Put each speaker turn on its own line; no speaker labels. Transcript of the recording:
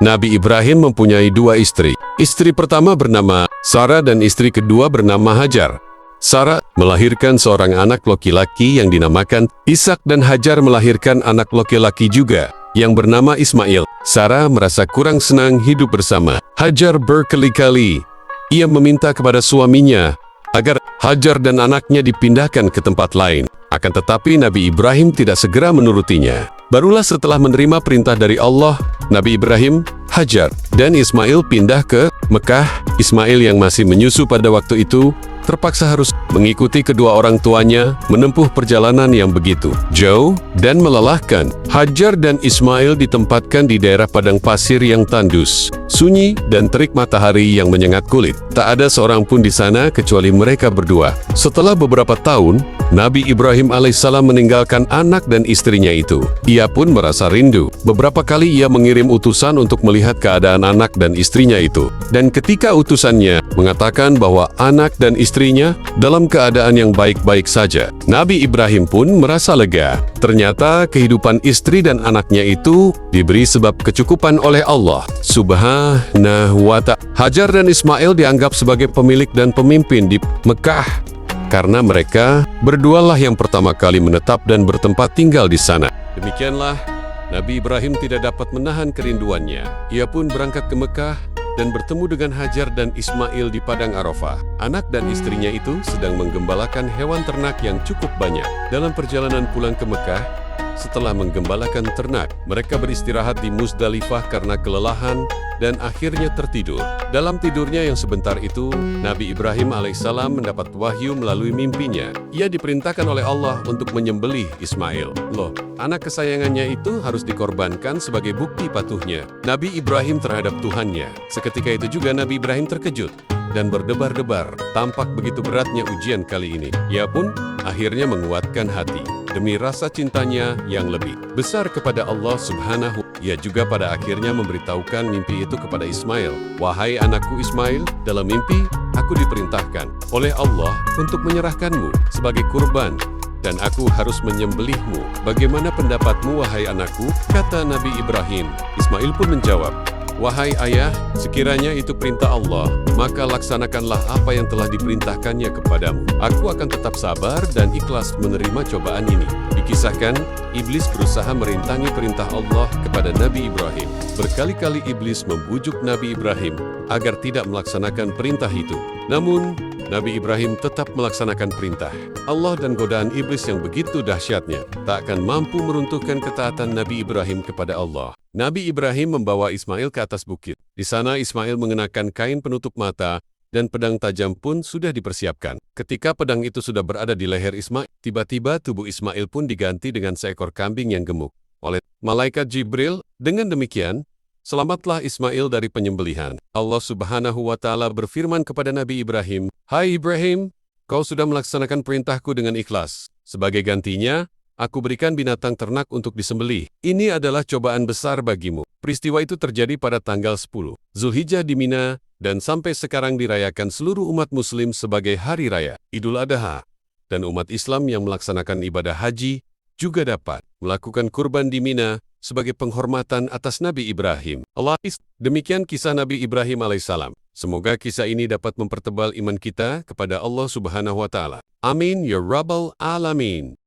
Nabi Ibrahim mempunyai dua istri. Istri pertama bernama Sarah dan istri kedua bernama Hajar. Sarah melahirkan seorang anak laki-laki yang dinamakan Ishak dan Hajar melahirkan anak laki-laki juga yang bernama Ismail. Sarah merasa kurang senang hidup bersama Hajar berkali-kali. Ia meminta kepada suaminya agar Hajar dan anaknya dipindahkan ke tempat lain. Akan tetapi Nabi Ibrahim tidak segera menurutinya. Barulah setelah menerima perintah dari Allah, Nabi Ibrahim, Hajar, dan Ismail pindah ke Mekah. Ismail yang masih menyusu pada waktu itu terpaksa harus mengikuti kedua orang tuanya menempuh perjalanan yang begitu jauh dan melelahkan. Hajar dan Ismail ditempatkan di daerah padang pasir yang tandus, sunyi, dan terik matahari yang menyengat kulit. Tak ada seorang pun di sana kecuali mereka berdua. Setelah beberapa tahun, Nabi Ibrahim alaihissalam meninggalkan anak dan istrinya itu. Ia pun merasa rindu. Beberapa kali ia mengirim utusan untuk melihat keadaan anak dan istrinya itu. Dan ketika utusannya mengatakan bahwa anak dan istrinya dalam keadaan yang baik-baik saja, Nabi Ibrahim pun merasa lega. Ternyata kehidupan istri dan anaknya itu diberi sebab kecukupan oleh Allah Subhanahu wa Ta'ala. Hajar dan Ismail dianggap sebagai pemilik dan pemimpin di Mekah karena mereka berdualah yang pertama kali menetap dan bertempat tinggal di sana. Demikianlah, Nabi Ibrahim tidak dapat menahan kerinduannya. Ia pun berangkat ke Mekah dan bertemu dengan Hajar dan Ismail di Padang Arafah. Anak dan istrinya itu sedang menggembalakan hewan ternak yang cukup banyak. Dalam perjalanan pulang ke Mekah, setelah menggembalakan ternak, mereka beristirahat di Muzdalifah karena kelelahan dan akhirnya tertidur. Dalam tidurnya yang sebentar itu, Nabi Ibrahim alaihissalam mendapat wahyu melalui mimpinya. Ia diperintahkan oleh Allah untuk menyembelih Ismail. Loh, anak kesayangannya itu harus dikorbankan sebagai bukti patuhnya Nabi Ibrahim terhadap Tuhannya. Seketika itu juga Nabi Ibrahim terkejut dan berdebar-debar. Tampak begitu beratnya ujian kali ini. Ia pun akhirnya menguatkan hati demi rasa cintanya yang lebih besar kepada Allah Subhanahu. Ia juga pada akhirnya memberitahukan mimpi itu kepada Ismail. Wahai anakku Ismail, dalam mimpi aku diperintahkan oleh Allah untuk menyerahkanmu sebagai kurban dan aku harus menyembelihmu. Bagaimana pendapatmu wahai anakku? Kata Nabi Ibrahim. Ismail pun menjawab, wahai ayah, sekiranya itu perintah Allah, maka laksanakanlah apa yang telah diperintahkannya kepadamu. Aku akan tetap sabar dan ikhlas menerima cobaan ini. Dikisahkan, iblis berusaha merintangi perintah Allah kepada Nabi Ibrahim. Berkali-kali iblis membujuk Nabi Ibrahim agar tidak melaksanakan perintah itu. Namun, Nabi Ibrahim tetap melaksanakan perintah Allah dan godaan iblis yang begitu dahsyatnya tak akan mampu meruntuhkan ketaatan Nabi Ibrahim kepada Allah. Nabi Ibrahim membawa Ismail ke atas bukit. Di sana Ismail mengenakan kain penutup mata dan pedang tajam pun sudah dipersiapkan. Ketika pedang itu sudah berada di leher Ismail, tiba-tiba tubuh Ismail pun diganti dengan seekor kambing yang gemuk oleh malaikat Jibril. Dengan demikian, selamatlah Ismail dari penyembelihan. Allah Subhanahu wa Ta'ala berfirman kepada Nabi Ibrahim, hai Ibrahim, kau sudah melaksanakan perintahku dengan ikhlas. Sebagai gantinya, aku berikan binatang ternak untuk disembelih. Ini adalah cobaan besar bagimu. Peristiwa itu terjadi pada tanggal 10 Zulhijjah di Mina dan sampai sekarang dirayakan seluruh umat muslim sebagai hari raya Idul Adha. Dan umat Islam yang melaksanakan ibadah haji juga dapat melakukan kurban di Mina sebagai penghormatan atas Nabi Ibrahim. Demikian kisah Nabi Ibrahim alaihissalam. Semoga kisah ini dapat mempertebal iman kita kepada Allah Subhanahu wa Ta'ala. Amin ya Rabbal Alamin.